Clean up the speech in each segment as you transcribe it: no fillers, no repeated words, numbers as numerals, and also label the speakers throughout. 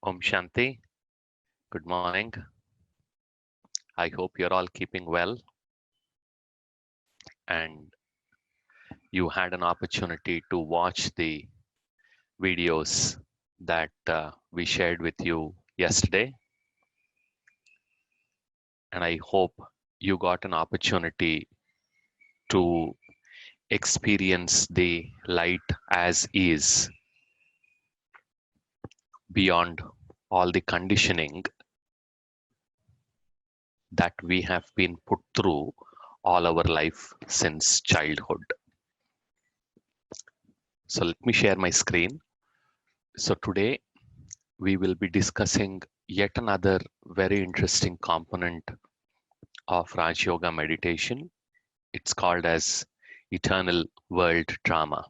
Speaker 1: Om Shanti. Good morning. I hope you're all keeping well and you had an opportunity to watch the videos that we shared with you yesterday. And I hope you got an opportunity to experience the light as is beyond all the conditioning that we have been put through all our life since childhood. So let me share my screen. So today we will be discussing yet another very interesting component of Rajyoga meditation. It's called as eternal world drama.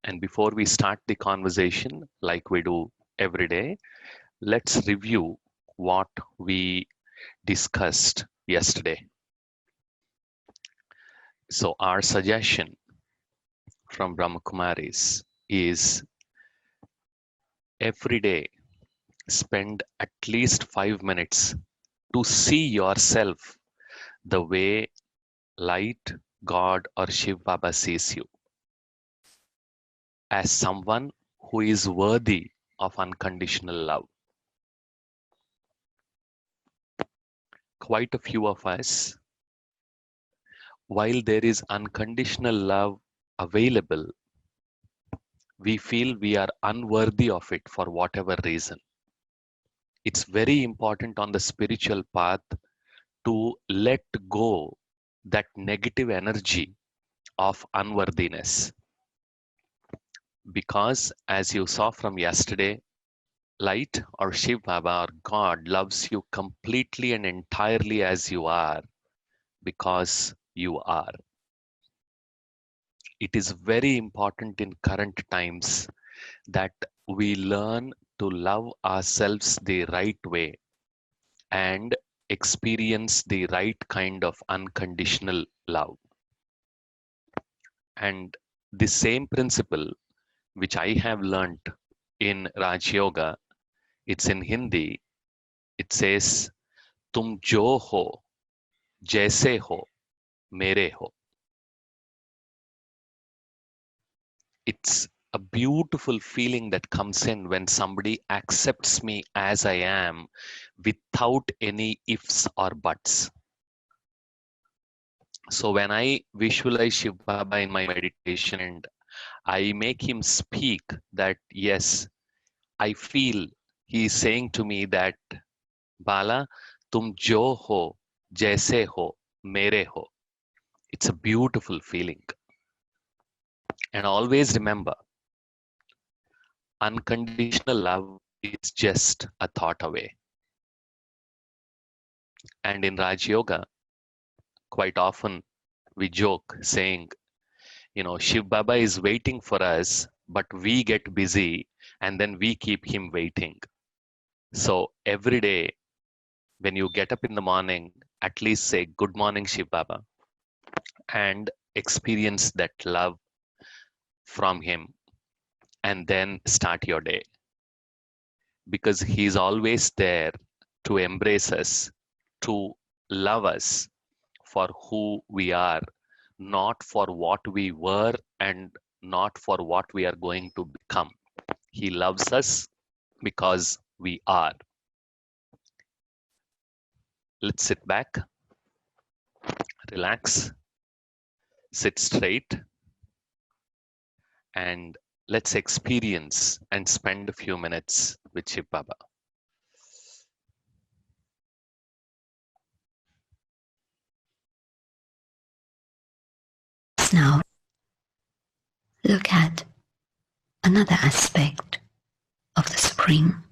Speaker 1: And before we start the conversation, like we do every day, let's review what we discussed yesterday. So our suggestion from Brahma Kumaris is every day spend at least 5 minutes to see yourself the way light, God, or Shiv Baba sees you, as someone who is worthy of unconditional love. Quite a few of us, while there is unconditional love available, we feel we are unworthy of it for whatever reason. It's very important on the spiritual path to let go that negative energy of unworthiness. Because as you saw from yesterday, light or Shiv Baba or God loves you completely and entirely as you are because you are. It is very important in current times that we learn to love ourselves the right way and experience the right kind of unconditional love. And the same principle which I have learnt in Rajyoga, it's in Hindi, it says, Tum jo ho, jaise ho, mere ho. It's a beautiful feeling that comes in when somebody accepts me as I am without any ifs or buts. So when I visualize Shiv Baba in my meditation and I make him speak that, yes, I feel he is saying to me that, Bala, tum jo ho, jaise ho, mere ho. It's a beautiful feeling. And always remember, unconditional love is just a thought away. And in Raj Yoga, quite often we joke saying, Shiv Baba is waiting for us, but we get busy and then we keep him waiting. So every day when you get up in the morning, at least say, Good morning, Shiv Baba, and experience that love from him, and then start your day. Because he's always there to embrace us, to love us for who we are, not for what we were and not for what we are going to become. He loves us because we are. Let's sit back, relax, sit straight, and let's experience and spend a few minutes with Shiv Baba.
Speaker 2: Now, look at another aspect of the Supreme.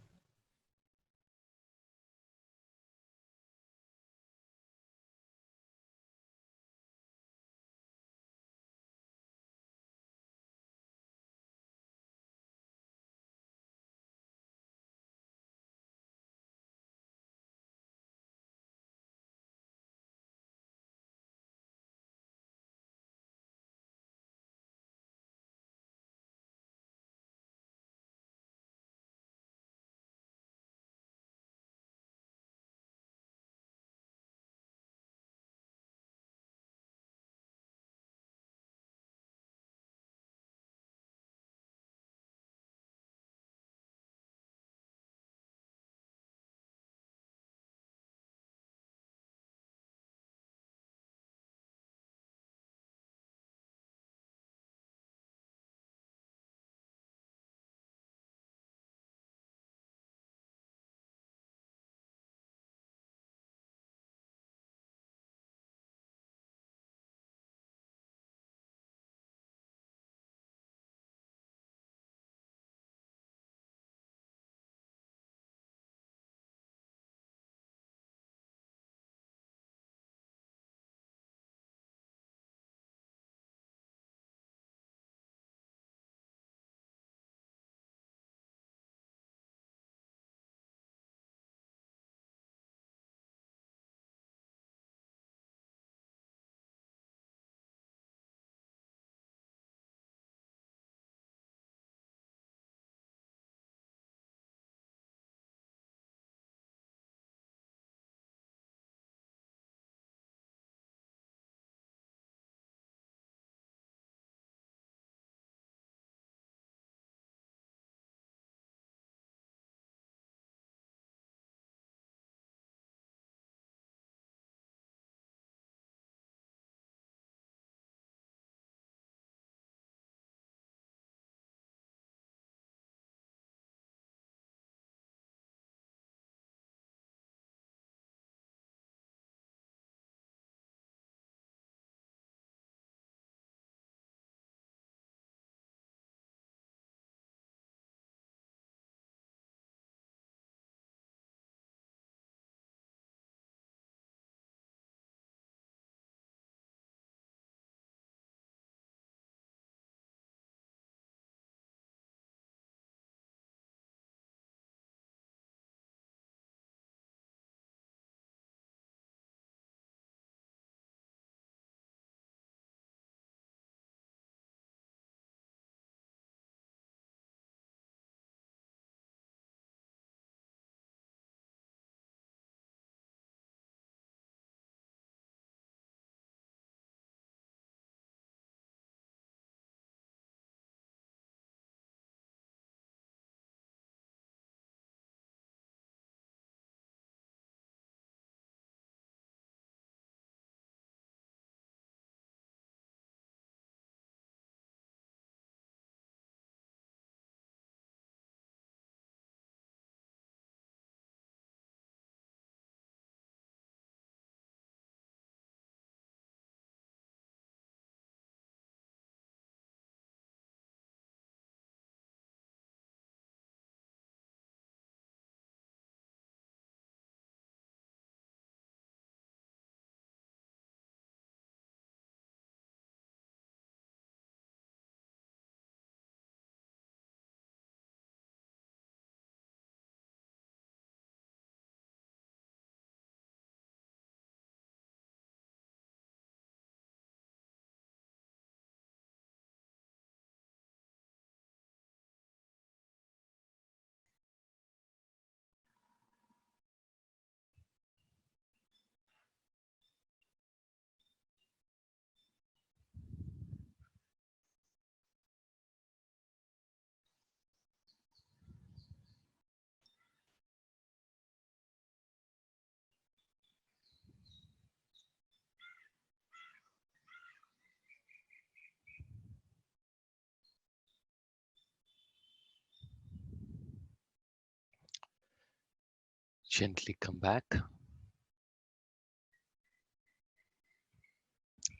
Speaker 1: Gently come back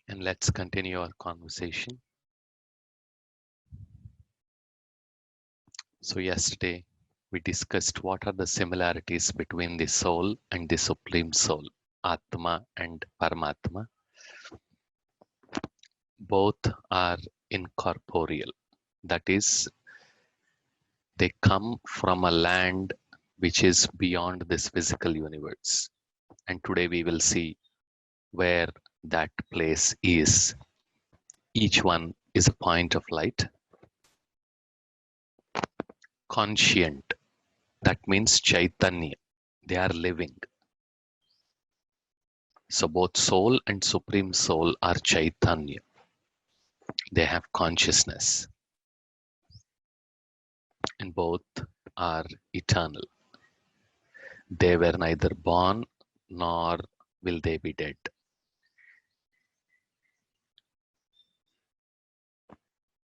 Speaker 1: and let's continue our conversation. So yesterday we discussed what are the similarities between the soul and the supreme soul, Atma and Paramatma. Both are incorporeal. That is, they come from a land which is beyond this physical universe. And today we will see where that place is. Each one is a point of light. Conscient, that means Chaitanya. They are living. So both soul and supreme soul are Chaitanya. They have consciousness. And both are eternal. They were neither born nor will they be dead.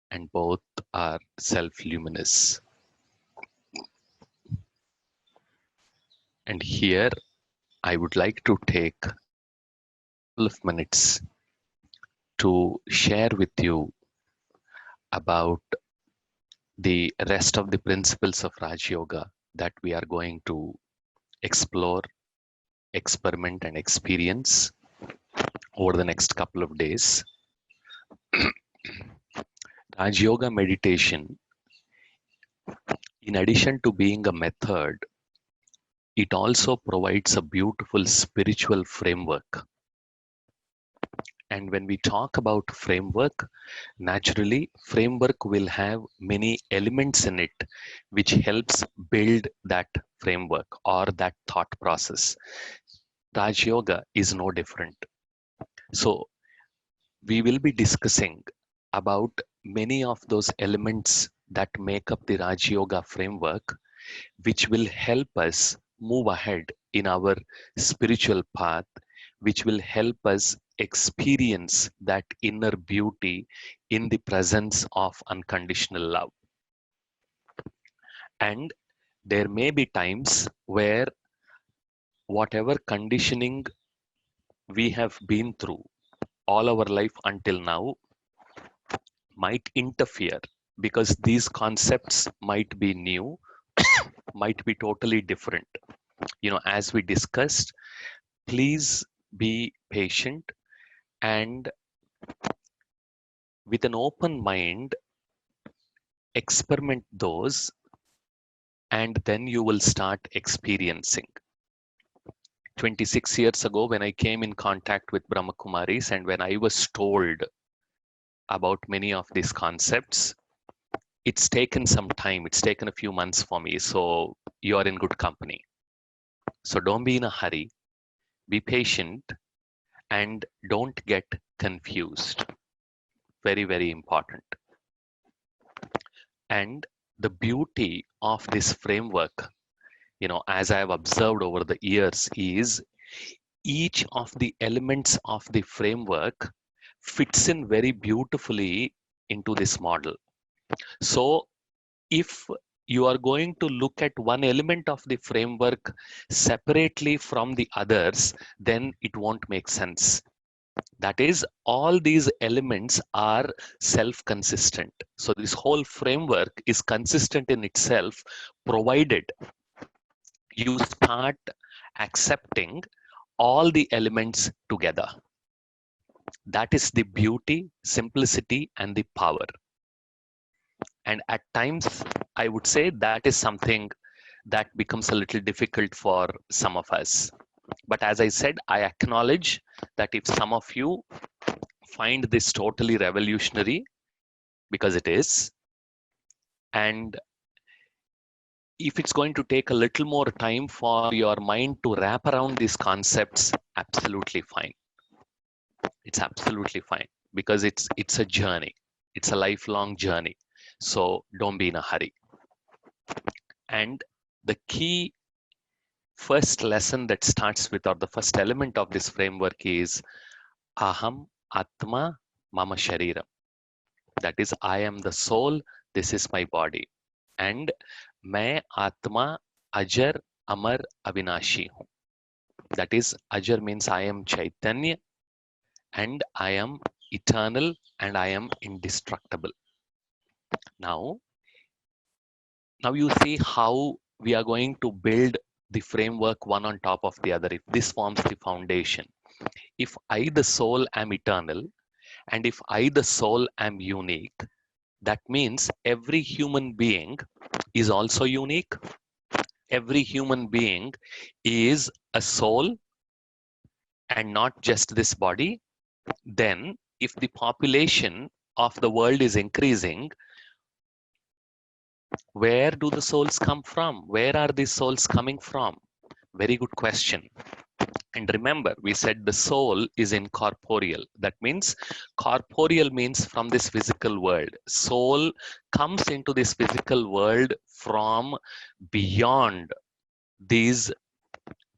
Speaker 1: And both are self-luminous. And here I would like to take a couple of minutes to share with you about the rest of the principles of Rajyoga that we are going to explore, experiment, and experience over the next couple of days. Rajyoga meditation, in addition to being a method, it also provides a beautiful spiritual framework. And when we talk about framework, naturally, framework will have many elements in it which helps build that framework or that thought process. Raj Yoga is no different. So we will be discussing about many of those elements that make up the Raj Yoga framework, which will help us move ahead in our spiritual path, which will help us experience that inner beauty in the presence of unconditional love. And there may be times where whatever conditioning we have been through all our life until now might interfere, because these concepts might be new, might be totally different. As we discussed, please be patient and with an open mind experiment those, and then you will start experiencing. 26 years ago, when I came in contact with Brahma Kumaris and when I was told about many of these concepts, it's taken some time. It's taken a few months for me. So you are in good company. So don't be in a hurry. Be patient and don't get confused. Very, very important. And the beauty of this framework, as I have observed over the years, is each of the elements of the framework fits in very beautifully into this model. So if you are going to look at one element of the framework separately from the others, then it won't make sense. That is, all these elements are self-consistent. So this whole framework is consistent in itself, provided you start accepting all the elements together. That is the beauty, simplicity, and the power. And at times, I would say that is something that becomes a little difficult for some of us. But as I said, I acknowledge that if some of you find this totally revolutionary, because it is, and if it's going to take a little more time for your mind to wrap around these concepts, absolutely fine. It's absolutely fine, because it's a journey. It's a lifelong journey. So don't be in a hurry. And the key first lesson that starts with, or the first element of this framework, is Aham Atma Mama Shariram. That is, I am the soul, this is my body. And Main Atma Ajar Amar Avinashi hu. That is, Ajar means I am Chaitanya and I am eternal and I am indestructible. Now, now you see how we are going to build the framework one on top of the other. If this forms the foundation, if I, the soul, am eternal, and if I, the soul, am unique, that means every human being is also unique. Every human being is a soul and not just this body. Then, if the population of the world is increasing, where do the souls come from? Where are these souls coming from? Very good question. And remember, we said the soul is incorporeal. That means corporeal means from this physical world. Soul comes into this physical world from beyond these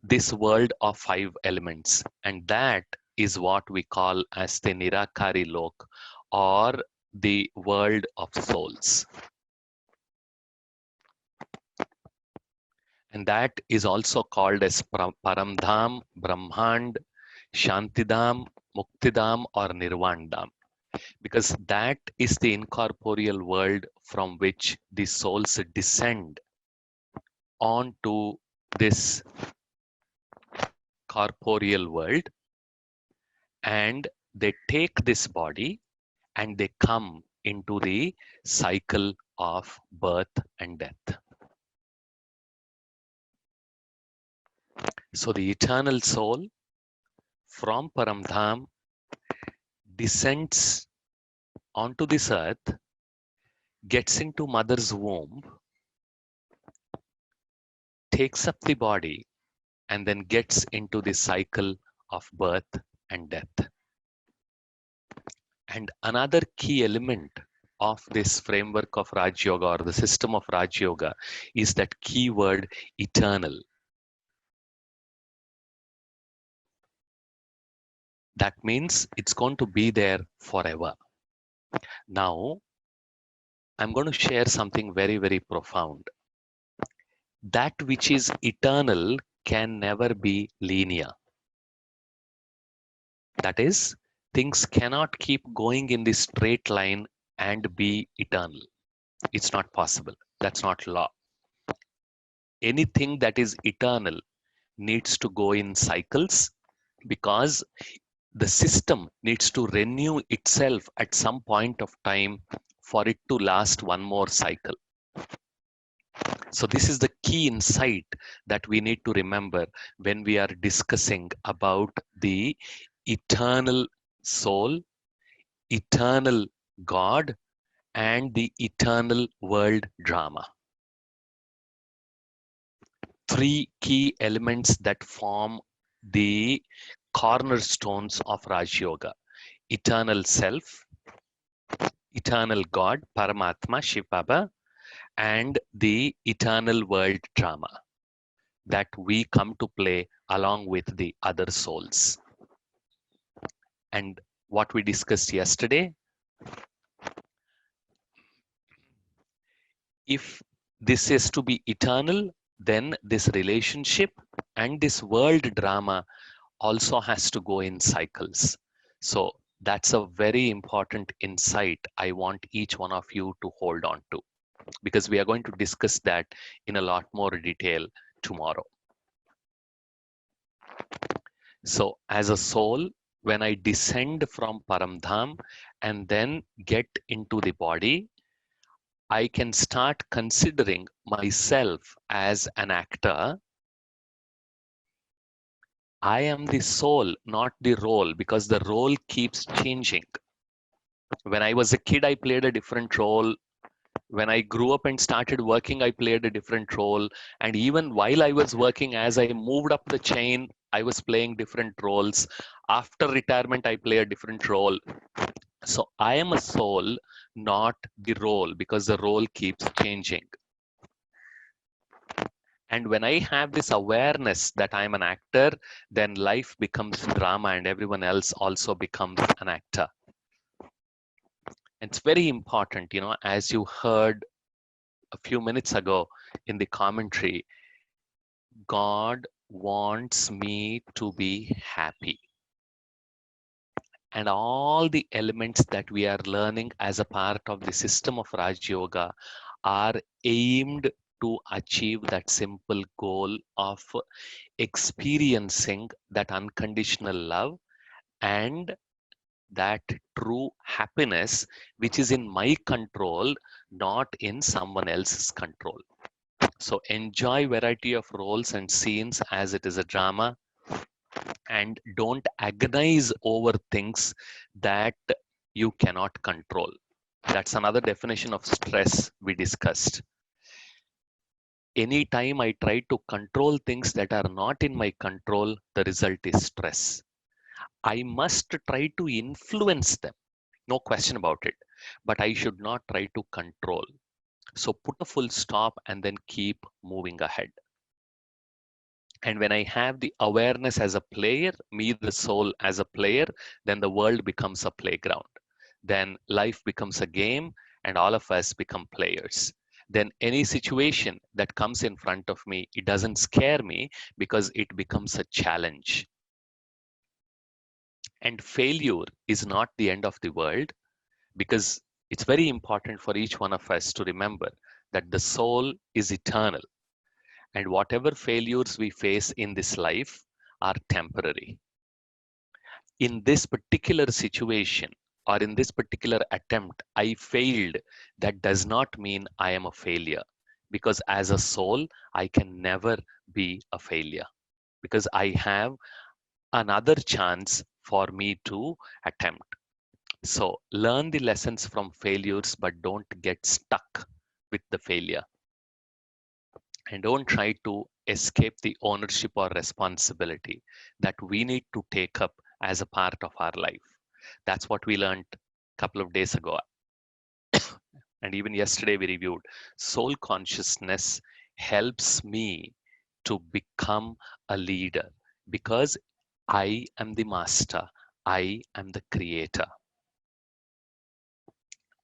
Speaker 1: this world of five elements. And that is what we call as the Nirakari Lok, or the world of souls. And that is also called as Paramdham, Brahmand, Shantidham, Muktidham, or Nirvandham, because that is the incorporeal world from which the souls descend onto this corporeal world, and they take this body and they come into the cycle of birth and death. So the eternal soul from Paramdham descends onto this earth, gets into mother's womb, takes up the body, and then gets into the cycle of birth and death. And another key element of this framework of Rajyoga, or the system of Rajyoga, is that keyword eternal. That means it's going to be there forever. Now, I'm going to share something very, very profound. That which is eternal can never be linear. That is, things cannot keep going in this straight line and be eternal. It's not possible. That's not law. Anything that is eternal needs to go in cycles, because the system needs to renew itself at some point of time for it to last one more cycle. So this is the key insight that we need to remember when we are discussing about the eternal soul, eternal God, and the eternal world drama. Three key elements that form the cornerstones of Rajyoga: eternal self, eternal God, Paramatma, Shiv Baba, and the eternal world drama that we come to play along with the other souls. And what we discussed yesterday, if this is to be eternal, then this relationship and this world drama also has to go in cycles. So that's a very important insight I want each one of you to hold on to, because we are going to discuss that in a lot more detail tomorrow. So as a soul, when I descend from Paramdham and then get into the body, I can start considering myself as an actor. I am the soul, not the role, because the role keeps changing. When I was a kid, I played a different role. When I grew up and started working, I played a different role. And even while I was working, as I moved up the chain, I was playing different roles. After retirement, I play a different role. So I am a soul, not the role, because the role keeps changing. And when I have this awareness that I'm an actor, then life becomes drama and everyone else also becomes an actor. It's very important, as you heard a few minutes ago in the commentary, God wants me to be happy. And all the elements that we are learning as a part of the system of Rajyoga are aimed to achieve that simple goal of experiencing that unconditional love and that true happiness, which is in my control, not in someone else's control. So enjoy variety of roles and scenes as it is a drama, and don't agonize over things that you cannot control. That's another definition of stress we discussed. Anytime I try to control things that are not in my control, the result is stress. I must try to influence them, no question about it, but I should not try to control. So put a full stop and then keep moving ahead. And when I have the awareness as a player, me, the soul, as a player, then the world becomes a playground. Then life becomes a game, and all of us become players. Then any situation that comes in front of me, it doesn't scare me because it becomes a challenge. And failure is not the end of the world, because it's very important for each one of us to remember that the soul is eternal, and whatever failures we face in this life are temporary. In this particular situation or in this particular attempt, I failed. That does not mean I am a failure, because as a soul, I can never be a failure, because I have another chance for me to attempt. So learn the lessons from failures, but don't get stuck with the failure. And don't try to escape the ownership or responsibility that we need to take up as a part of our life. That's what we learned a couple of days ago. And even yesterday we reviewed soul consciousness helps me to become a leader, because I am the master, I am the creator.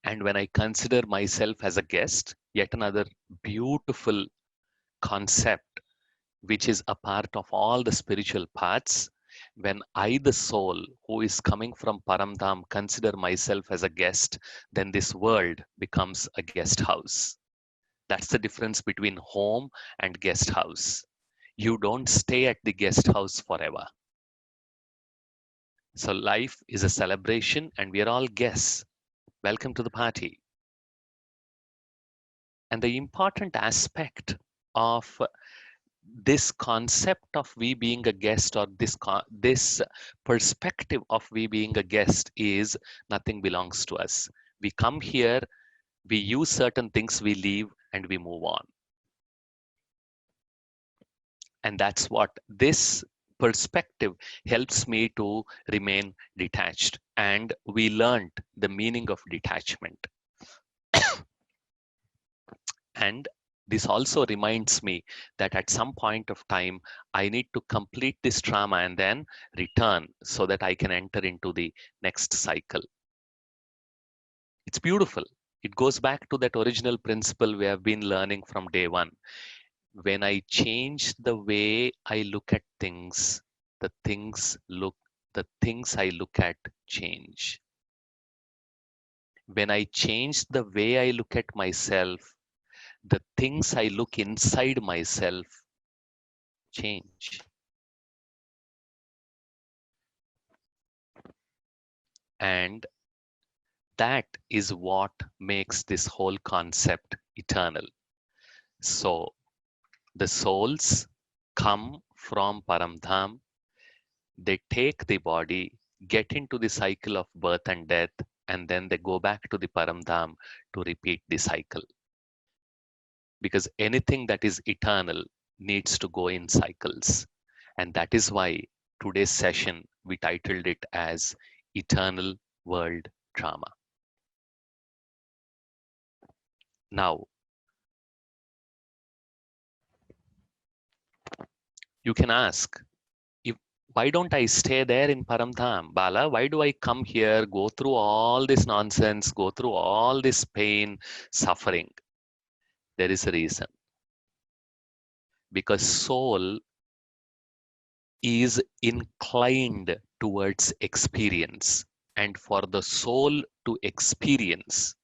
Speaker 1: And when I consider myself as a guest, yet another beautiful concept which is a part of all the spiritual paths. When I, the soul who is coming from Paramdham, consider myself as a guest, then this world becomes a guest house. That's the difference between home and guest house. You don't stay at the guest house forever. So life is a celebration and we are all guests. Welcome to the party. And the important aspect of this concept of we being a guest, or this perspective of we being a guest, is nothing belongs to us. We come here, we use certain things, we leave, and we move on. And that's what this perspective helps me to remain detached. And we learned the meaning of detachment. And this also reminds me that at some point of time, I need to complete this trauma and then return so that I can enter into the next cycle. It's beautiful. It goes back to that original principle we have been learning from day one. When I change the way I look at things, the things I look at change. When I change the way I look at myself, the things I look inside myself change. And that is what makes this whole concept eternal. So the souls come from Paramdham, they take the body, get into the cycle of birth and death, and then they go back to the Paramdham to repeat the cycle. Because anything that is eternal needs to go in cycles. And that is why today's session, we titled it as Eternal World Drama. Now, you can ask, if, why don't I stay there in Paramdham? Bala, why do I come here, go through all this nonsense, go through all this pain, suffering? There is a reason. because soul is inclined towards experience. And for the soul to experience,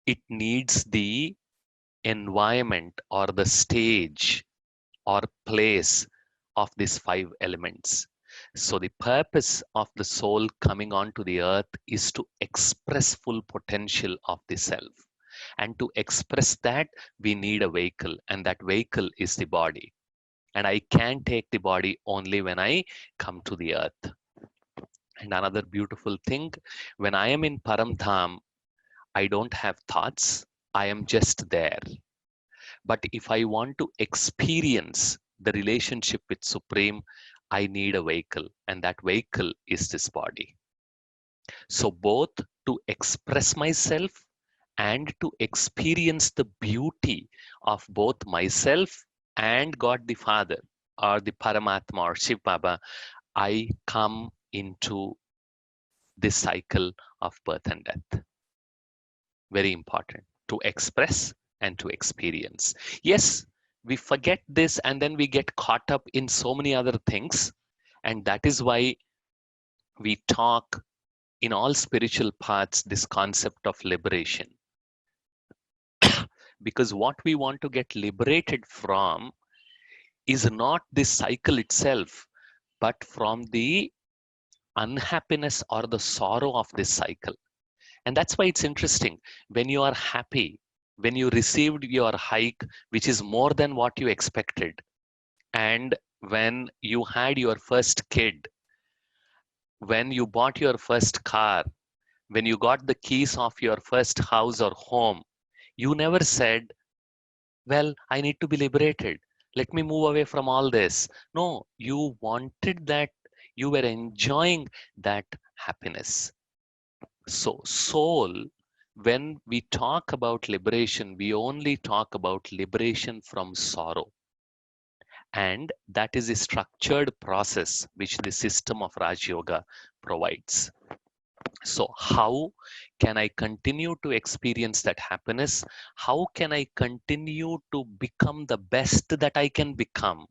Speaker 1: it needs the environment or the stage or place of these five elements. So, the purpose of the soul coming onto the earth is to express full potential of the self. And to express that, we need a vehicle, and that vehicle is the body. And I can take the body only when I come to the earth. And another beautiful thing, when I am in Paramdham, I don't have thoughts, I am just there. But if I want to experience the relationship with Supreme, I need a vehicle, and that vehicle is this body. So, both to express myself and to experience the beauty of both myself and God the Father, or the Paramatma or Shiv Baba, I come into this cycle of birth and death. Very important to express and to experience. Yes, we forget this and then we get caught up in so many other things. And that is why we talk in all spiritual paths this concept of liberation. Because what we want to get liberated from is not this cycle itself, but from the unhappiness or the sorrow of this cycle. And that's why it's interesting. When you are happy, when you received your hike, which is more than what you expected, and when you had your first kid, when you bought your first car, when you got the keys of your first house or home, you never said, well, I need to be liberated. Let me move away from all this. No, you wanted that. You were enjoying that happiness. So, soul, when we talk about liberation, we only talk about liberation from sorrow. And that is a structured process which the system of Rajyoga provides. So, how can I continue to experience that happiness? How can I continue to become the best that I can become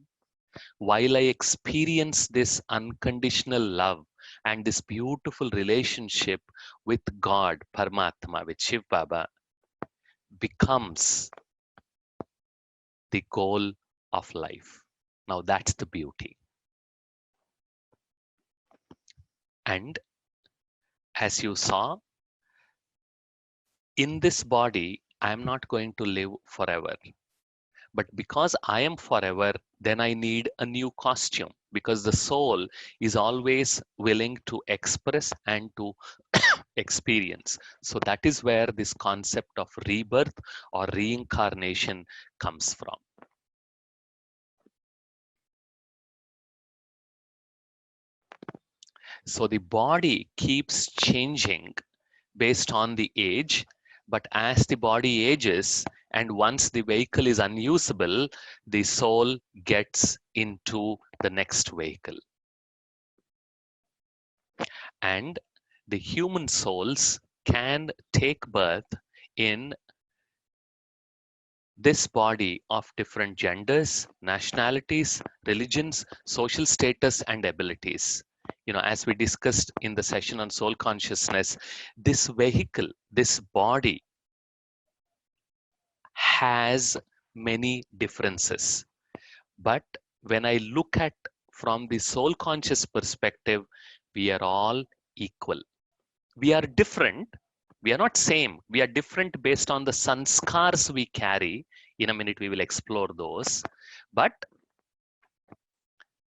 Speaker 1: while I experience this unconditional love and this beautiful relationship with God, Paramatma, with Shiv Baba, becomes the goal of life. Now that's the beauty. And as you saw, in this body, I'm not going to live forever. But because I am forever, then I need a new costume because the soul is always willing to express and to experience. So that is where this concept of rebirth or reincarnation comes from. So the body keeps changing based on the age, but as the body ages and once the vehicle is unusable, the soul gets into the next vehicle. And the human souls can take birth in this body of different genders, nationalities, religions, social status, and abilities. As we discussed in the session on soul consciousness, this vehicle, this body has many differences. But when I look at from the soul conscious perspective, we are all equal. We are different. We are not same. We are different based on the sanskars we carry. In a minute, we will explore those. But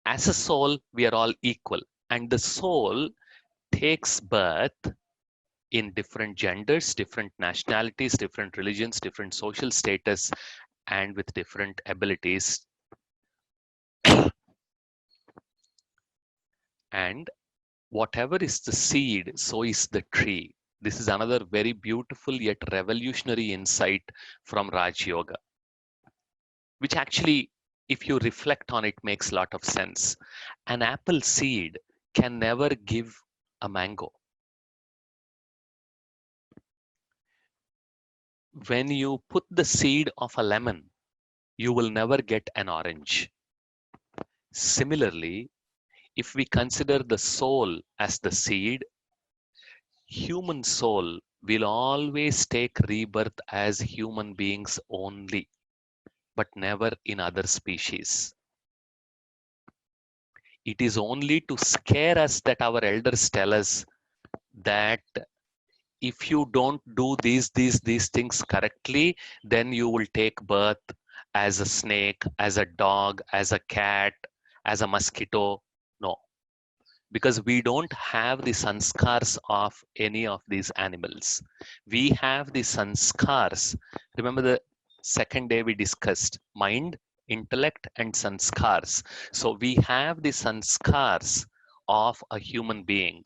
Speaker 1: as a soul, we are all equal. And the soul takes birth in different genders, different nationalities, different religions, different social status, and with different abilities. And whatever is the seed, so is the tree. This is another very beautiful yet revolutionary insight from Raj Yoga, which actually, if you reflect on it, makes a lot of sense. An apple seed can never give a mango. When you put the seed of a lemon you will never get an orange. Similarly, if we consider the soul as the seed, human soul will always take rebirth as human beings only, but never in other species. It is only to scare us that our elders tell us that if you don't do these things correctly, then you will take birth as a snake, as a dog, as a cat, as a mosquito. No, because we don't have the sanskars of any of these animals. We have the sanskars. Remember the second day we discussed mind, intellect, and sanskars. So we have the sanskars of a human being.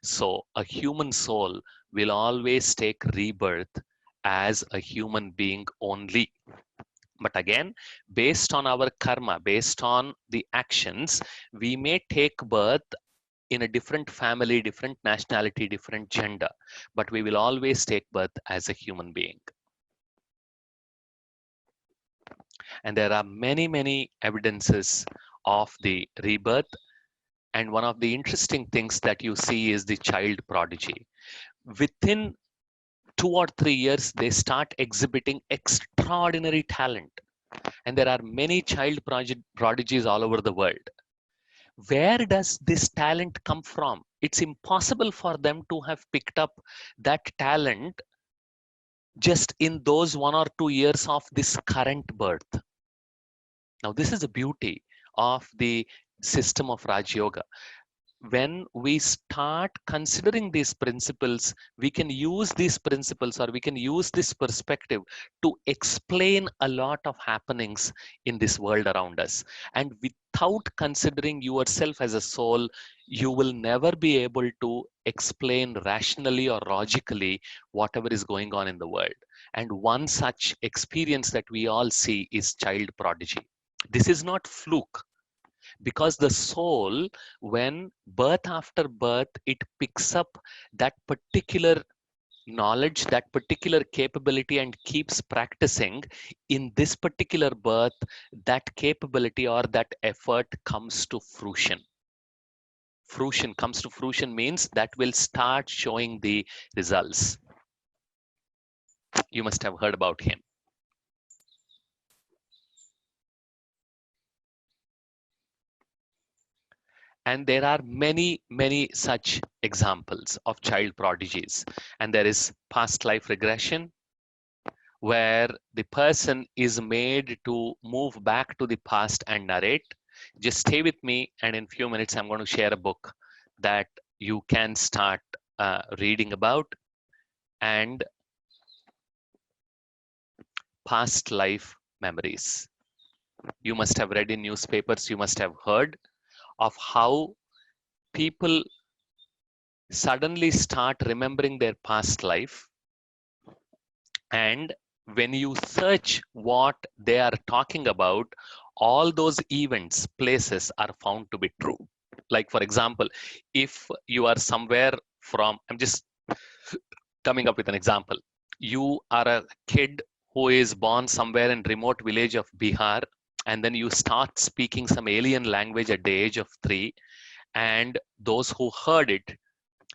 Speaker 1: So a human soul will always take rebirth as a human being only. But again, based on our karma, based on the actions, we may take birth in a different family, different nationality, different gender, but we will always take birth as a human being. And there are many, many evidences of the rebirth. And one of the interesting things that you see is the child prodigy. Within 2 or 3 years, they start exhibiting extraordinary talent. And there are many child prodigies all over the world. Where does this talent come from? It's impossible for them to have picked up that talent just in those 1 or 2 years of this current birth. Now, this is the beauty of the system of Rajyoga. When we start considering these principles, we can use these principles or we can use this perspective to explain a lot of happenings in this world around us. And without considering yourself as a soul, you will never be able to explain rationally or logically whatever is going on in the world. And one such experience that we all see is child prodigy. This is not fluke, because the soul, when birth after birth, it picks up that particular knowledge, that particular capability, and keeps practicing. In this particular birth, that capability or that effort comes to fruition. Fruition comes to fruition means that will start showing the results. You must have heard about him. And there are many, many such examples of child prodigies. And there is past life regression, where the person is made to move back to the past and narrate. Just stay with me, and in a few minutes, I'm going to share a book that you can start reading about. And past life memories. You must have read in newspapers, you must have heard of how people suddenly start remembering their past life. And when you search what they are talking about, all those events, places are found to be true. Like, for example, if you are somewhere from, I'm just coming up with an example. You are a kid who is born somewhere in remote village of Bihar, and then you start speaking some alien language at the age of 3, and those who heard it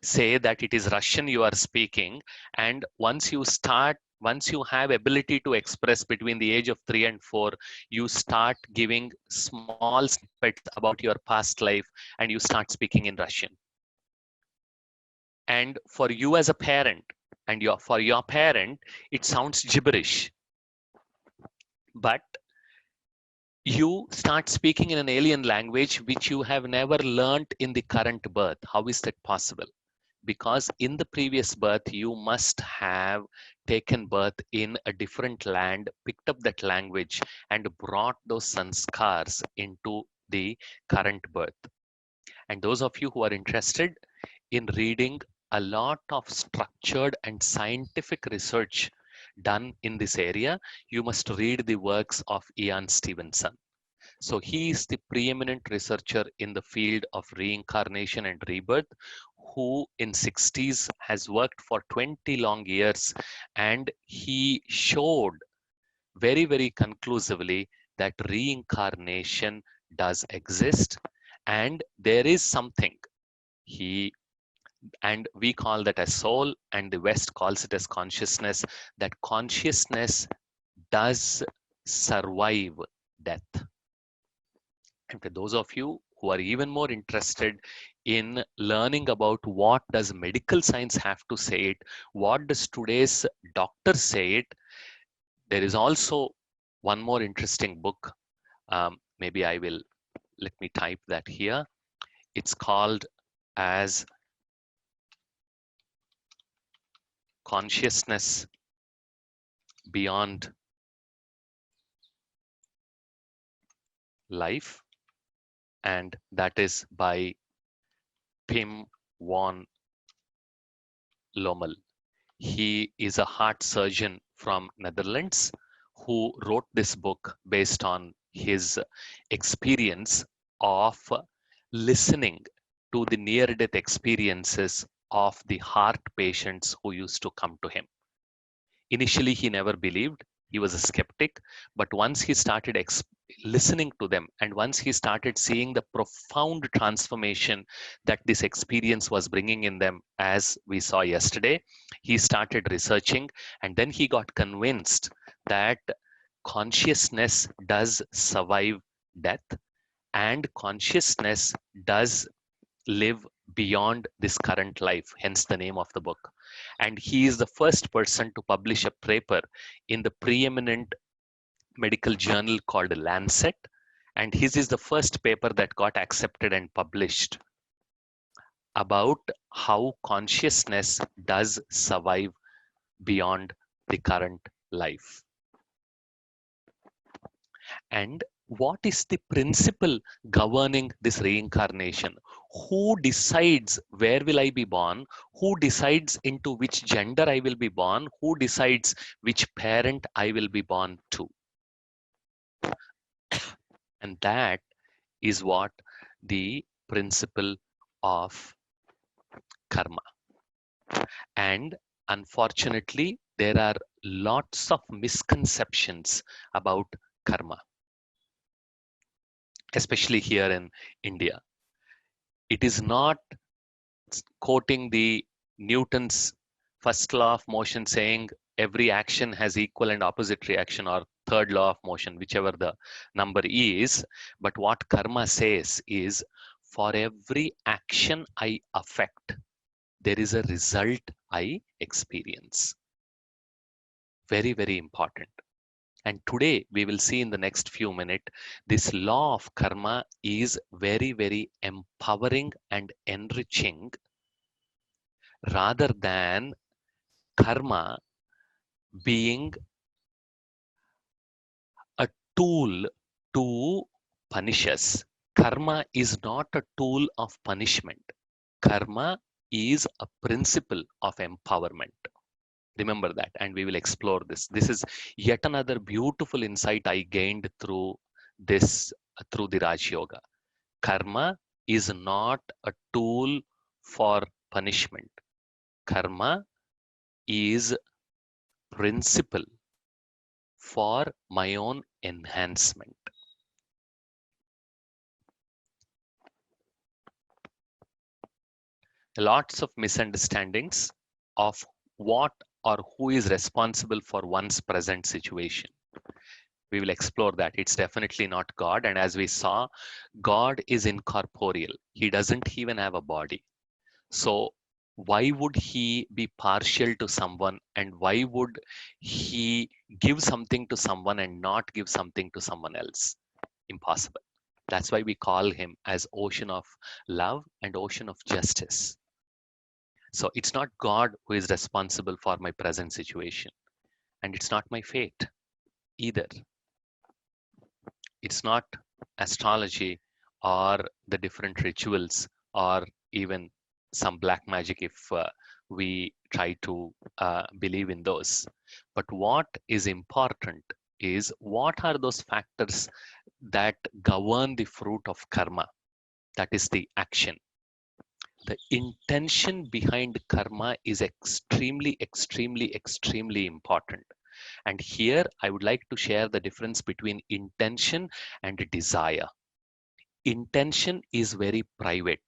Speaker 1: say that it is Russian you are speaking. And once you have ability to express between the age of 3 and 4, you start giving small snippets about your past life and you start speaking in Russian. And for you as a parent, and for your parent, it sounds gibberish. But you start speaking in an alien language which you have never learned in the current birth. How is that possible? Because in the previous birth, you must have taken birth in a different land, picked up that language, and brought those sanskars into the current birth. And those of you who are interested in reading a lot of structured and scientific research done in this area, you must read the works of Ian Stevenson. So he is the preeminent researcher in the field of reincarnation and rebirth, who in 60s has worked for 20 long years, and he showed very, very conclusively that reincarnation does exist, and there is something he and we call that as soul, and the West calls it as consciousness. That consciousness does survive death. And for those of you who are even more interested in learning about what does medical science have to say it, what does today's doctors say it, there is also one more interesting book. Maybe I will let me type that here. It's called as Consciousness Beyond Life, and that is by Pim van Lommel. He is a heart surgeon from Netherlands who wrote this book based on his experience of listening to the near-death experiences of the heart patients who used to come to him. Initially, he never believed. He was a skeptic. But once he started listening to them, and once he started seeing the profound transformation that this experience was bringing in them, as we saw yesterday, he started researching. And then he got convinced that consciousness does survive death, and consciousness does live beyond this current life, hence the name of the book. And he is the first person to publish a paper in the preeminent medical journal called Lancet. And his is the first paper that got accepted and published about how consciousness does survive beyond the current life. And what is the principle governing this reincarnation? Who decides where will I be born? Who decides into which gender I will be born? Who decides which parent I will be born to? And that is what the principle of karma. And unfortunately, there are lots of misconceptions about karma, especially here in India. It is not quoting the Newton's first law of motion saying every action has equal and opposite reaction, or third law of motion, whichever the number is. But what karma says is, for every action I affect, there is a result I experience. Very, very important. And today we will see in the next few minutes, this law of karma is very, very empowering and enriching, rather than karma being a tool to punish us. Karma is not a tool of punishment. Karma is a principle of empowerment. Remember that, and we will explore this. This is yet another beautiful insight I gained through this, through the Rajyoga. Karma is not a tool for punishment. Karma is principle for my own enhancement. Lots of misunderstandings of what or who is responsible for one's present situation. We will explore that. It's definitely not God. And as we saw, God is incorporeal. He doesn't even have a body. So why would he be partial to someone, and why would he give something to someone and not give something to someone else? Impossible. That's why we call him as ocean of love and ocean of justice. So it's not God who is responsible for my present situation, and it's not my fate either. It's not astrology or the different rituals or even some black magic if we try to believe in those. But what is important is, what are those factors that govern the fruit of karma? That is the action. The intention behind karma is extremely, extremely, extremely important. And here I would like to share the difference between intention and desire. Intention is very private.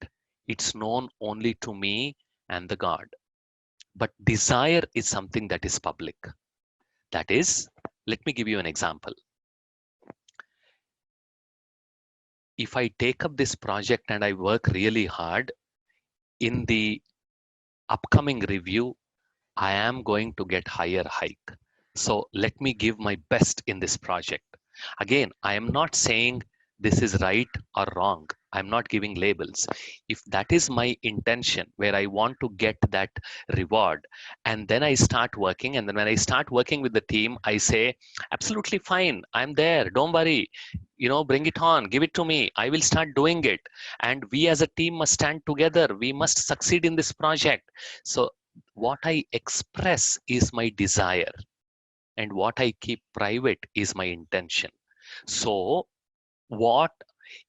Speaker 1: It's known only to me and the God. But desire is something that is public. That is, let me give you an example. If I take up this project and I work really hard, in the upcoming review, I am going to get higher hike. So let me give my best in this project. Again, I am not saying this is right or wrong. I'm not giving labels. If that is my intention, where I want to get that reward, and then I start working, and then when I start working with the team, I say, absolutely fine, I'm there, don't worry, bring it on, give it to me, I will start doing it. And we as a team must stand together, we must succeed in this project. So what I express is my desire, and what I keep private is my intention. So, what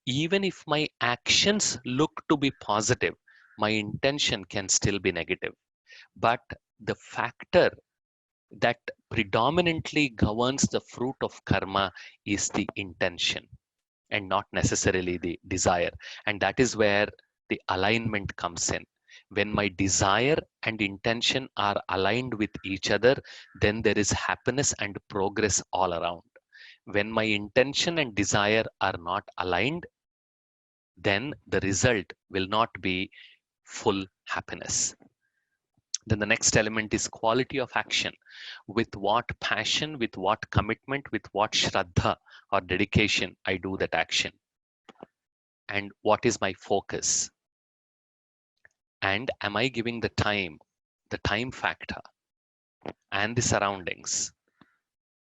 Speaker 1: even if my actions look to be positive, my intention can still be negative. But the factor that predominantly governs the fruit of karma is the intention and not necessarily the desire. And that is where the alignment comes in. When my desire and intention are aligned with each other, then there is happiness and progress all around. When my intention and desire are not aligned, then the result will not be full happiness. Then the next element is quality of action. With what passion, with what commitment, with what shraddha or dedication I do that action. And what is my focus? And am I giving the time factor, and the surroundings,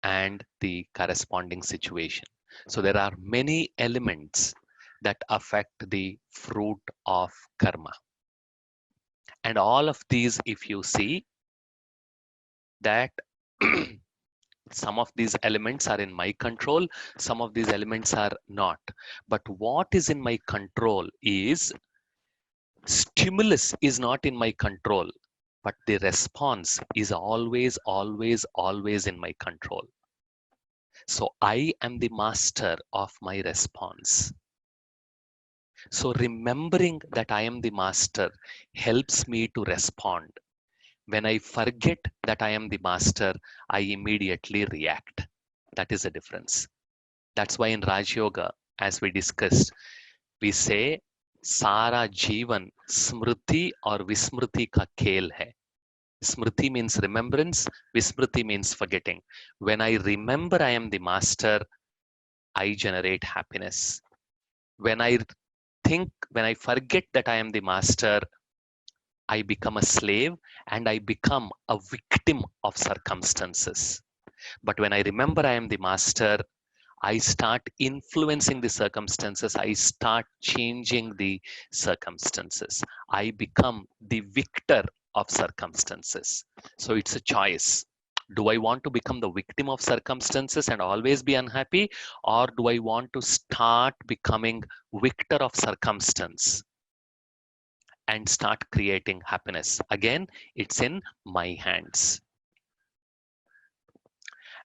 Speaker 1: and the corresponding situation? So there are many elements that affect the fruit of karma. And all of these, if you see that some of these elements are in my control, some of these elements are not. But what is in my control is stimulus is not in my control, but the response is always, always, always in my control. So I am the master of my response. So remembering that I am the master helps me to respond. When I forget that I am the master, I immediately react. That is the difference. That's why in Rajyoga, as we discussed, we say सारा जीवन स्मृति और विस्मृति का खेल है. Smriti means remembrance, Vismriti means forgetting. When I remember I am the master, I generate happiness. When I when I forget that I am the master, I become a slave and I become a victim of circumstances. But when I remember I am the master, I start influencing the circumstances. I start changing the circumstances. I become the victor of circumstances. So it's a choice. Do I want to become the victim of circumstances and always be unhappy? Or do I want to start becoming victor of circumstance and start creating happiness? Again, it's in my hands.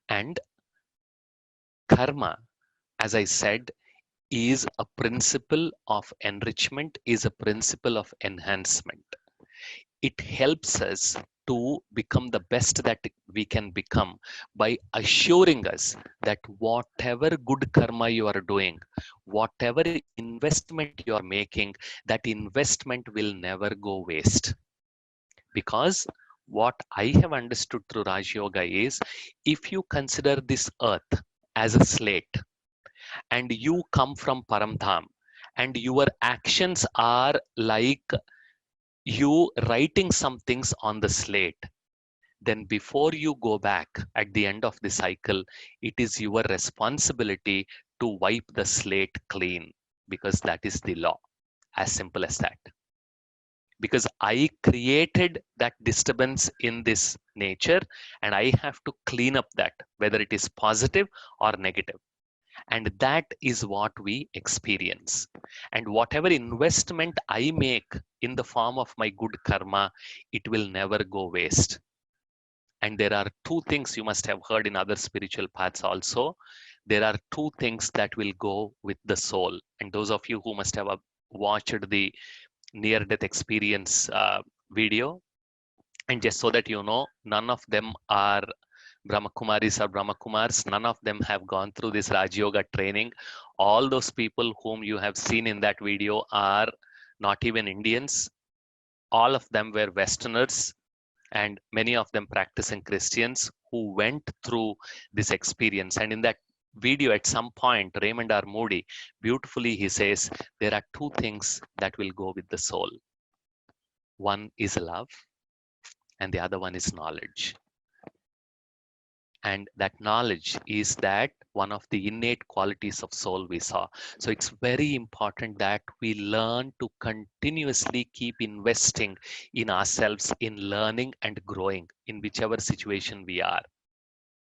Speaker 1: And karma, as I said, is a principle of enrichment, is a principle of enhancement. It helps us to become the best that we can become by assuring us that whatever good karma you are doing, whatever investment you are making, that investment will never go waste. Because what I have understood through Raj Yoga is, if you consider this earth as a slate, and you come from Paramdham, and your actions are like you writing some things on the slate, then before you go back at the end of the cycle, it is your responsibility to wipe the slate clean, because that is the law. As simple as that. Because I created that disturbance in this nature, and I have to clean up that, whether it is positive or negative. And that is what we experience. And whatever investment I make in the form of my good karma, it will never go waste. And there are two things you must have heard in other spiritual paths also. There are two things that will go with the soul. And those of you who must have watched the near death experience video, and just so that you know, none of them are Brahma Kumaris or Brahma Kumars. None of them have gone through this Rajyoga training. All those people whom you have seen in that video are not even Indians. All of them were Westerners, and many of them practicing Christians who went through this experience. And in that video, at some point, Raymond R. Moody, beautifully he says, there are two things that will go with the soul. One is love, and the other one is knowledge. And that knowledge is that one of the innate qualities of soul we saw. So it's very important that we learn to continuously keep investing in ourselves, in learning and growing in whichever situation we are.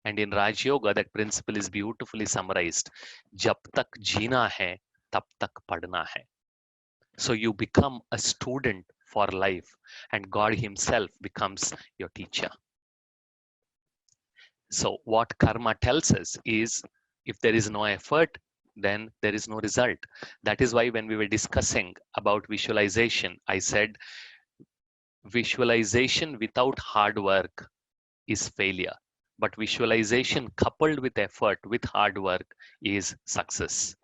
Speaker 1: And in Raj Yoga, that principle is beautifully summarized. Jab tak jeena hai, tab tak padna hai. So you become a student for life, and God Himself becomes your teacher. So what karma tells us is, if there is no effort, then there is no result. That is why when we were discussing about visualization, I said visualization without hard work is failure. But visualization coupled with effort, with hard work, is success.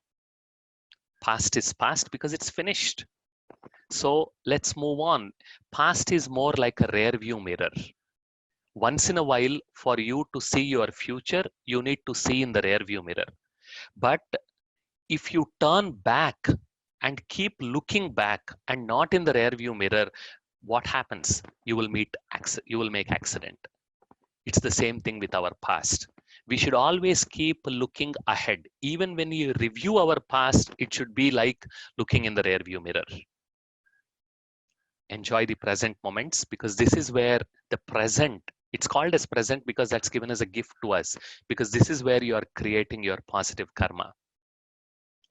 Speaker 1: Past is past because it's finished. So let's move on. Past is more like a rear view mirror. Once in a while, for you to see your future, you need to see in the rear view mirror. But if you turn back and keep looking back and not in the rear view mirror, what happens? You will make accident. It's the same thing with our past. We should always keep looking ahead. Even when you review our past, it should be like looking in the rear view mirror. Enjoy the present moments, because this is where the present, it's called as present because that's given as a gift to us, because this is where you are creating your positive karma.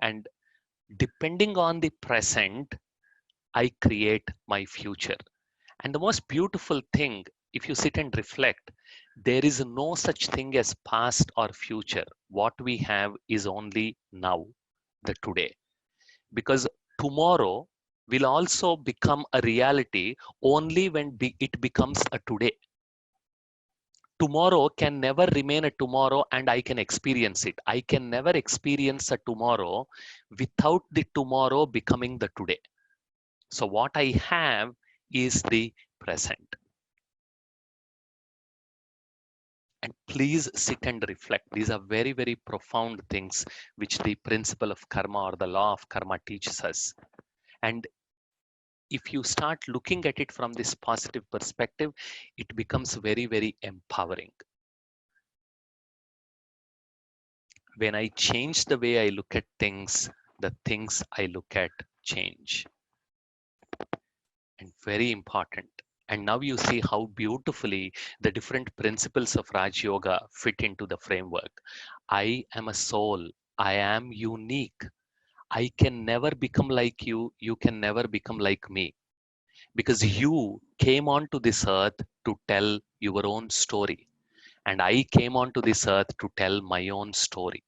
Speaker 1: And depending on the present, I create my future. And the most beautiful thing, if you sit and reflect, there is no such thing as past or future. What we have is only now, the today. Because tomorrow will also become a reality only when it becomes a today. Tomorrow can never remain a tomorrow and I can experience it. I can never experience a tomorrow without the tomorrow becoming the today. So what I have is the present. And please sit and reflect. These are very, very profound things which the principle of karma or the law of karma teaches us. And if you start looking at it from this positive perspective, it becomes very, very empowering. When I change the way I look at things, the things I look at change. And very important. And now you see how beautifully the different principles of Raj Yoga fit into the framework. I am a soul. I am unique. I can never become like you. You can never become like me. Because you came onto this earth to tell your own story. And I came onto this earth to tell my own story.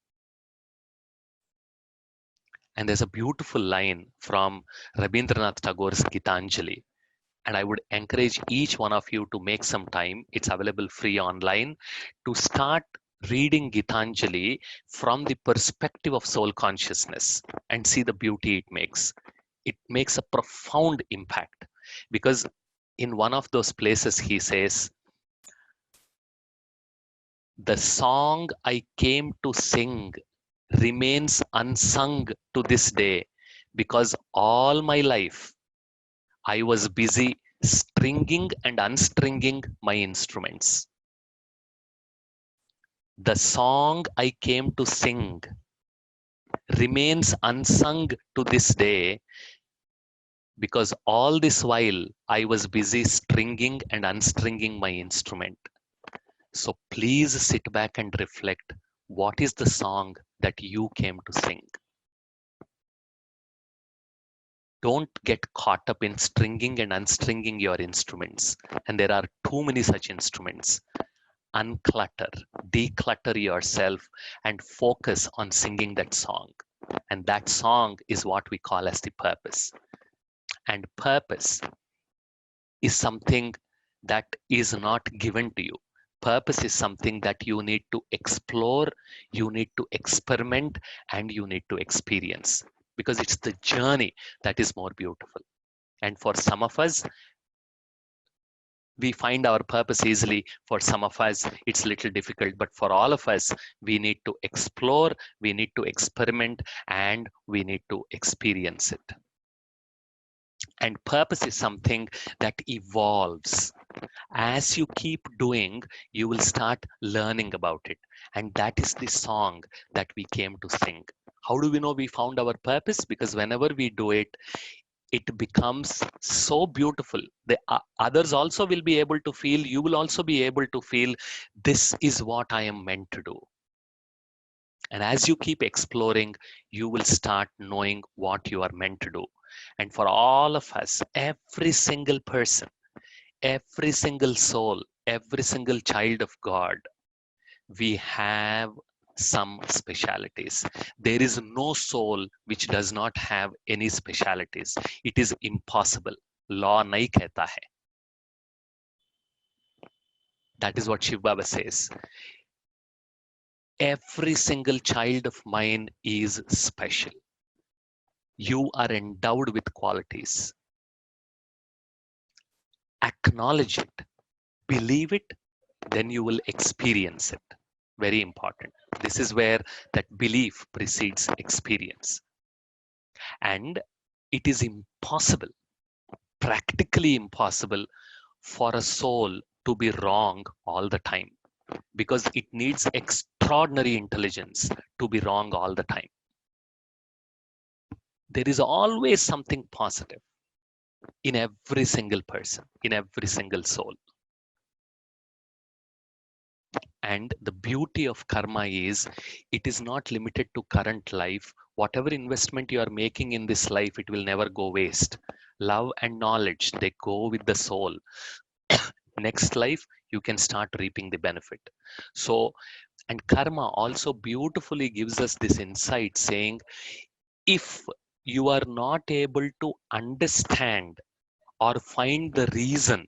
Speaker 1: And there's a beautiful line from Rabindranath Tagore's Gitanjali. And I would encourage each one of you to make some time. It's available free online to start reading Gitanjali from the perspective of soul consciousness and see the beauty it makes. It makes a profound impact, because in one of those places he says, the song I came to sing remains unsung to this day because all my life I was busy stringing and unstringing my instruments. The song I came to sing remains unsung to this day because all this while I was busy stringing and unstringing my instrument. So please sit back and reflect. What is the song that you came to sing? Don't get caught up in stringing and unstringing your instruments. And there are too many such instruments. unclutter, declutter yourself, and focus on singing that song. And that song is what we call as the purpose. And purpose is something that is not given to you. Purpose is something that you need to explore, you need to experiment, and you need to experience, because it's the journey that is more beautiful. And for some of us, we find our purpose easily. For some of us, it's a little difficult. But for all of us, we need to explore, we need to experiment, and we need to experience it. And purpose is something that evolves. As you keep doing, you will start learning about it. And that is the song that we came to sing. How do we know we found our purpose? Because whenever we do it, it becomes so beautiful. The others also will be able to feel, you will also be able to feel, this is what I am meant to do. And as you keep exploring, you will start knowing what you are meant to do. And for all of us, every single person, every single soul, every single child of God, we have some specialities. There is no soul which does not have any specialities. It is impossible. Law nahi kehta hai. That is what Shiv Baba says. Every single child of mine is special. You are endowed with qualities. Acknowledge it, believe it, then you will experience it. Very important. This is where that belief precedes experience. And it is impossible, practically impossible, for a soul to be wrong all the time, because it needs extraordinary intelligence to be wrong all the time. There is always something positive in every single person, in every single soul. And the beauty of karma is it is not limited to current life. Whatever investment you are making in this life, it will never go waste. Love and knowledge, they go with the soul. Next life, you can start reaping the benefit. So, and karma also beautifully gives us this insight saying, if you are not able to understand or find the reason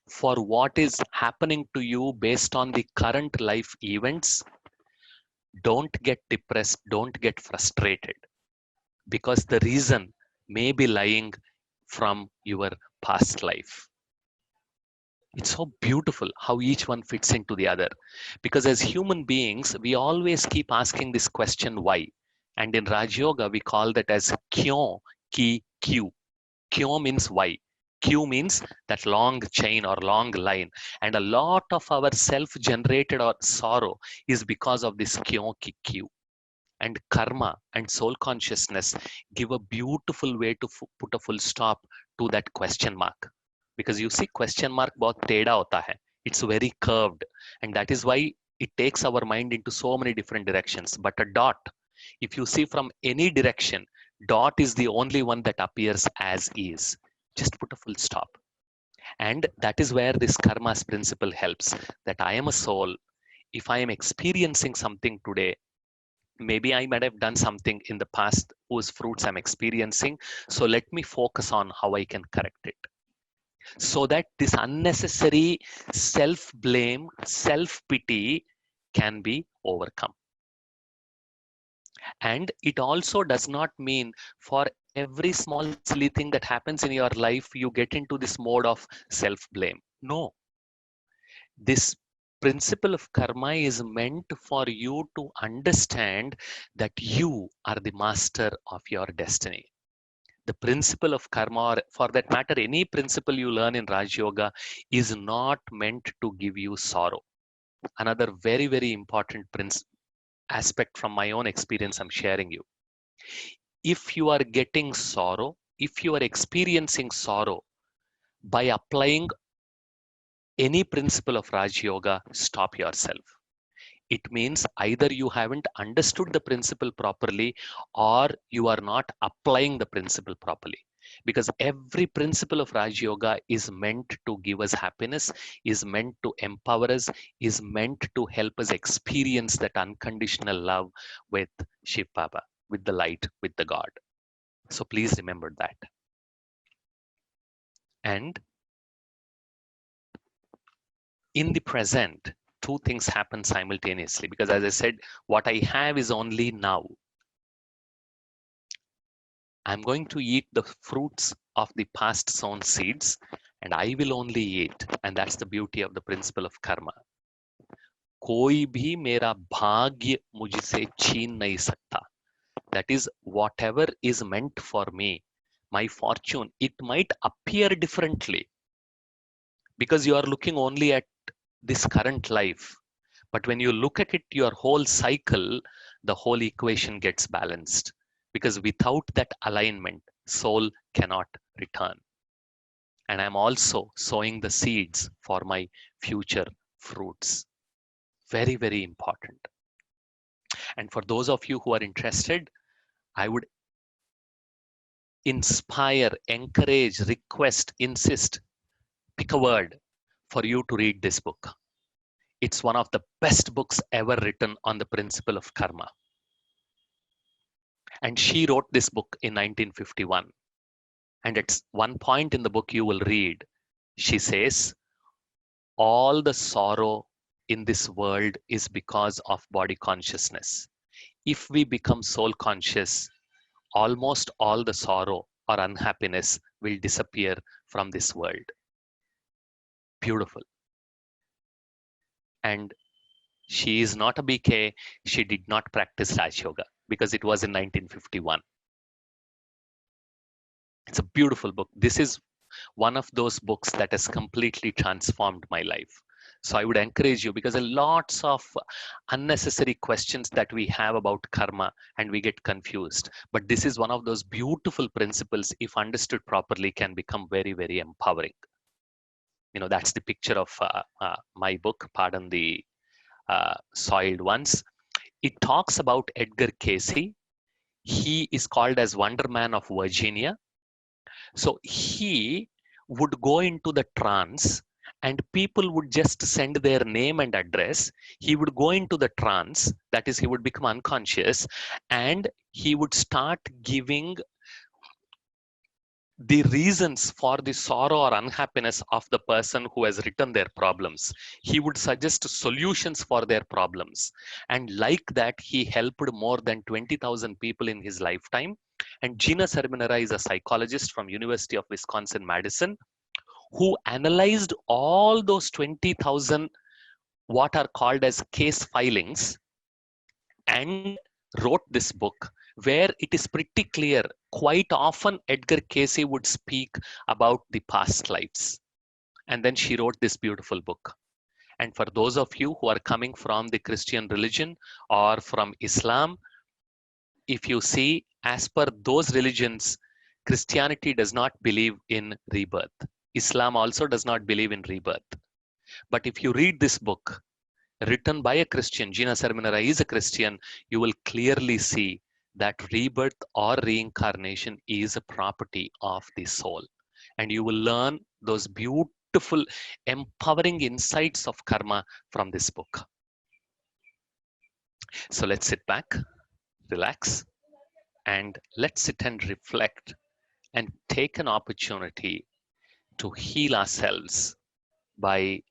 Speaker 1: for what is happening to you based on the current life events, don't get depressed, don't get frustrated, because the reason may be lying from your past life. It's so beautiful how each one fits into the other, because as human beings, we always keep asking this question, why? And in Rajyoga, we call that as kyon ki q. Kyo means why. Q means that long chain or long line. And a lot of our self-generated or sorrow is because of this kyo ki Q. And karma and soul consciousness give a beautiful way to put a full stop to that question mark. Because you see, question mark bahut teda hota hai. It's very curved. And that is why it takes our mind into so many different directions. But a dot, if you see from any direction, dot is the only one that appears as is. Just put a full stop. And that is where this karma's principle helps. That I am a soul. If I am experiencing something today, maybe I might have done something in the past whose fruits I'm experiencing. So let me focus on how I can correct it. So that this unnecessary self-blame, self-pity can be overcome. And it also does not mean for every small silly thing that happens in your life, you get into this mode of self-blame. No. This principle of karma is meant for you to understand that you are the master of your destiny. The principle of karma, or for that matter, any principle you learn in Rajyoga, is not meant to give you sorrow. Another very, very important aspect from my own experience I'm sharing you. If you are getting sorrow, if you are experiencing sorrow, by applying any principle of Raj Yoga, stop yourself. It means either you haven't understood the principle properly or you are not applying the principle properly. because every principle of Rajyoga is meant to give us happiness, is meant to empower us, is meant to help us experience that unconditional love with Shiv Baba, with the light, with the God. So please remember that. And in the present, two things happen simultaneously, because as I said, what I have is only now. I'm going to eat the fruits of the past sown seeds, and I will only eat. And that's the beauty of the principle of karma. कोई भी मेरा भाग्य मुझसे छीन नहीं सकता. That is, whatever is meant for me, my fortune, it might appear differently because you are looking only at this current life. But when you look at it, your whole cycle, the whole equation gets balanced. Because without that alignment, soul cannot return. And I'm also sowing the seeds for my future fruits. Very, very important. And for those of you who are interested, I would inspire, encourage, request, insist, pick a word for you to read this book. It's one of the best books ever written on the principle of karma. And she wrote this book in 1951. And at one point in the book you will read, she says, all the sorrow in this world is because of body consciousness. If we become soul conscious, almost all the sorrow or unhappiness will disappear from this world. Beautiful. And she is not a BK. She did not practice Rajyoga because it was in 1951. It's a beautiful book. This is one of those books that has completely transformed my life. So I would encourage you, because there are lots of unnecessary questions that we have about karma and we get confused. But this is one of those beautiful principles, if understood properly, can become very, very empowering. You know, that's the picture of my book, Pardon the Soiled Ones. It talks about Edgar Cayce. He is called as Wonder Man of Virginia. So he would go into the trance and people would just send their name and address. He would go into the trance, that is, he would become unconscious, and he would start giving the reasons for the sorrow or unhappiness of the person who has written their problems. He would suggest solutions for their problems. And like that, he helped more than 20,000 people in his lifetime. And Gina Cerminara is a psychologist from University of Wisconsin-Madison who analyzed all those 20,000 what are called as case filings and wrote this book, where it is pretty clear. Quite often Edgar Cayce would speak about the past lives. And then she wrote this beautiful book. And for those of you who are coming from the Christian religion or from Islam, if you see, as per those religions, Christianity does not believe in rebirth. Islam also does not believe in rebirth. But if you read this book, written by a Christian, Gina Cerminara is a Christian, you will clearly see that rebirth or reincarnation is a property of the soul. And you will learn those beautiful, empowering insights of karma from this book. So let's sit back, relax, and let's sit and reflect and take an opportunity to heal ourselves by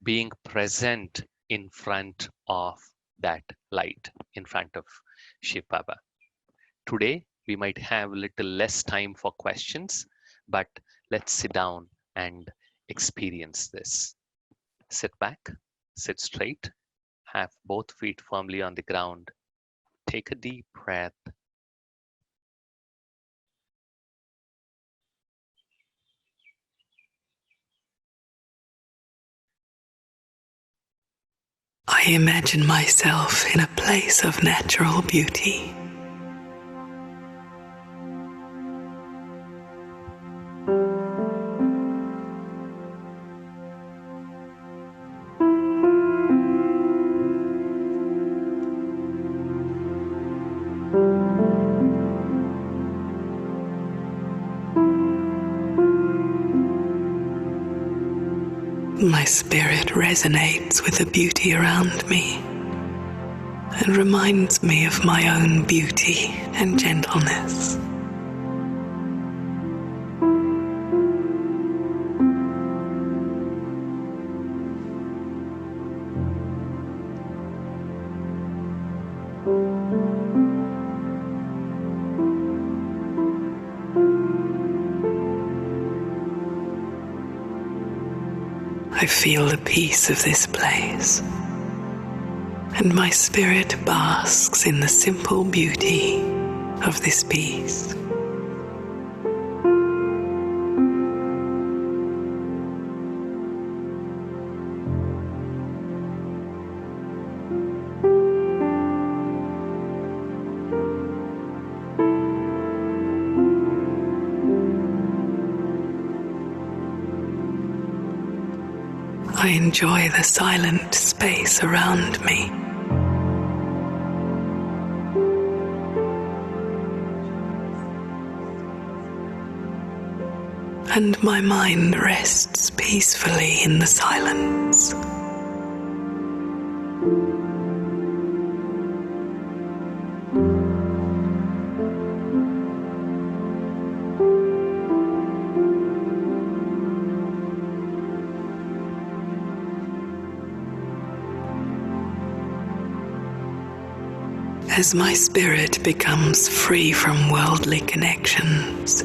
Speaker 1: being present in front of that light, in front of Shiv Baba. Today, we might have a little less time for questions, but let's sit down and experience this. Sit back, sit straight, have both feet firmly on the ground. Take a deep breath.
Speaker 3: I imagine myself in a place of natural beauty. My spirit resonates with the beauty around me and reminds me of my own beauty and gentleness. I feel the peace of this place, and my spirit basks in the simple beauty of this peace. I enjoy the silent space around me. And my mind rests peacefully in the silence. As my spirit becomes free from worldly connections,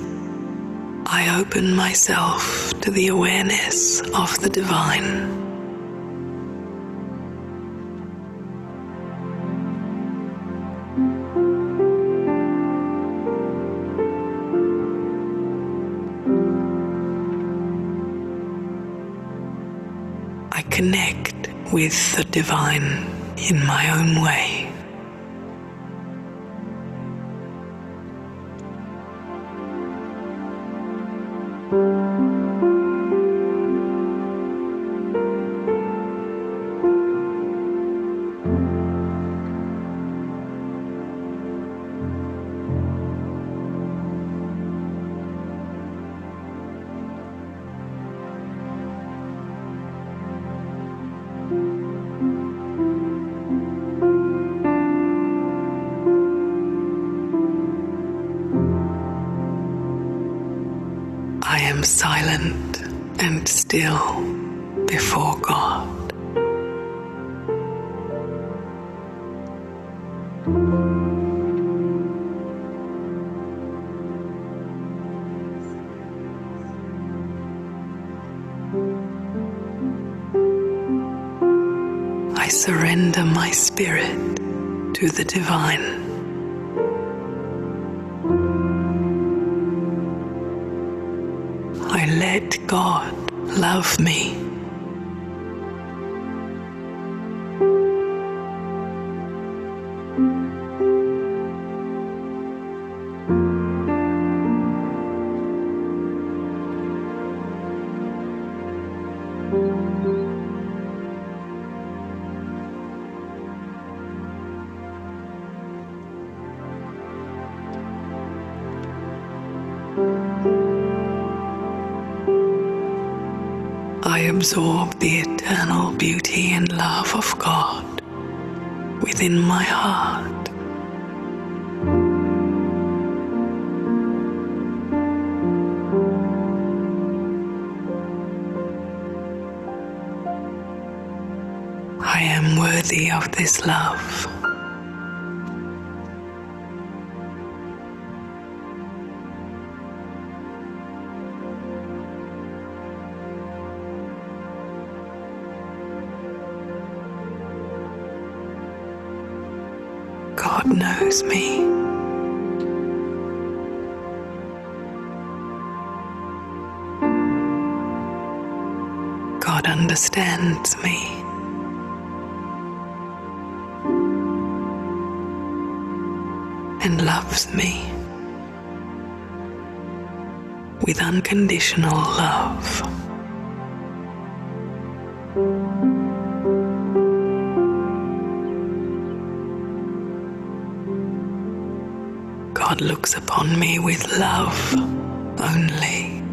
Speaker 3: I open myself to the awareness of the divine. I connect with the divine in my own way. I am silent and still before God. I surrender my spirit to the divine. I let God love me. I absorb the eternal beauty and love of God within my heart. I am worthy of this love. God knows me. God understands me. And loves me with unconditional love. God looks upon me with love only.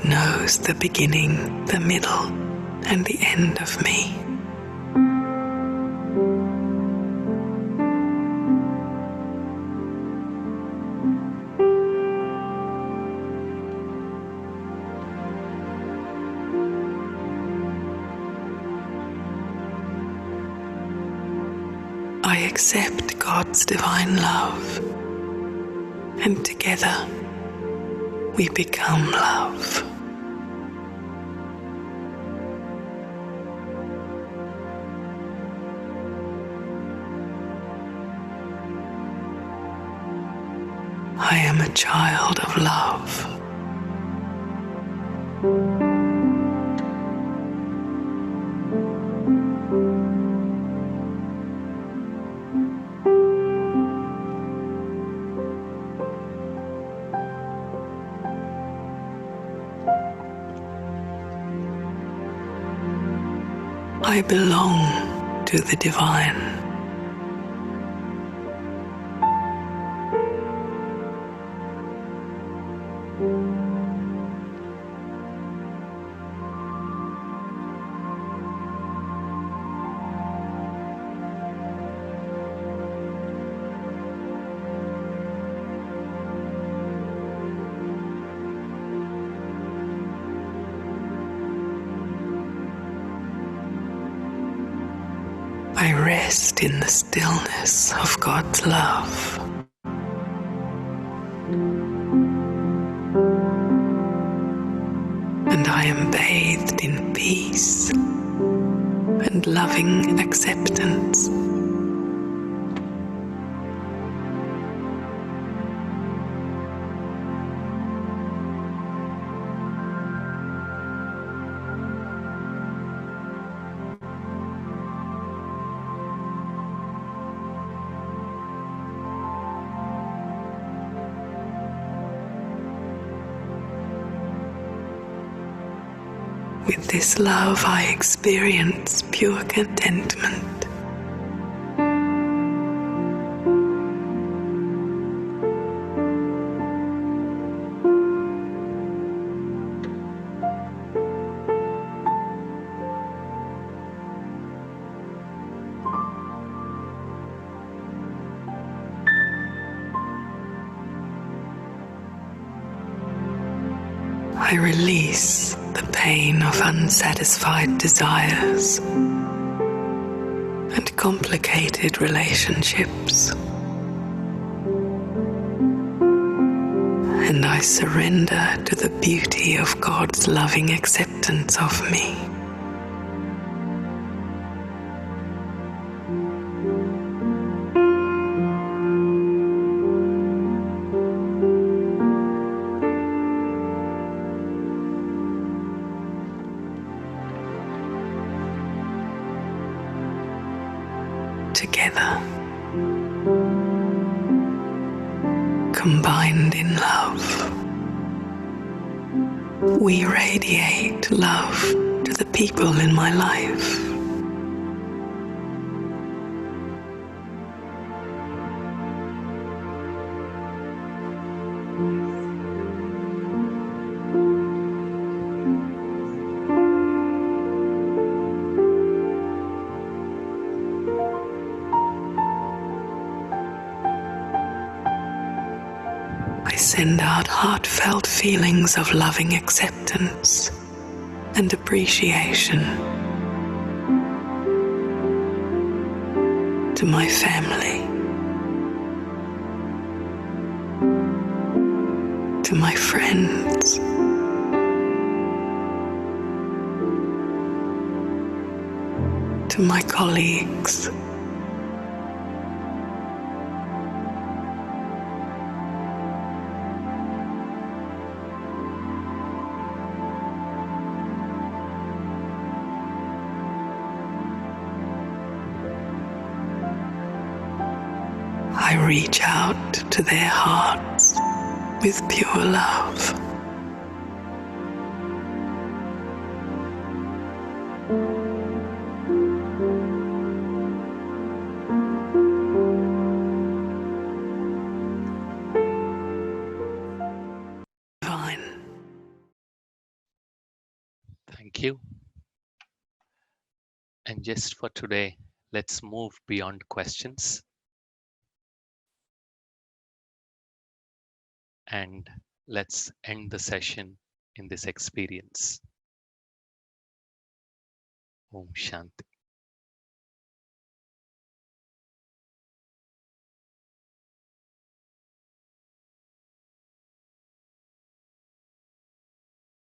Speaker 3: God knows the beginning, the middle, and the end of me. I accept God's divine love, and together we become love. I am a child of love. I belong to the divine. I rest in the stillness of God's love. And I am bathed in peace and loving acceptance. With this love, I experience pure contentment. I release the pain of unsatisfied desires and complicated relationships, and I surrender to the beauty of God's loving acceptance of me. Together, combined in love, we radiate love to the people in my life. I send out heartfelt feelings of loving acceptance and appreciation to my family, to my friends, to my colleagues, I reach out to their hearts with pure love.
Speaker 1: Thank you. And just for today, let's move beyond questions and let's end the session in this experience. Om Shanti.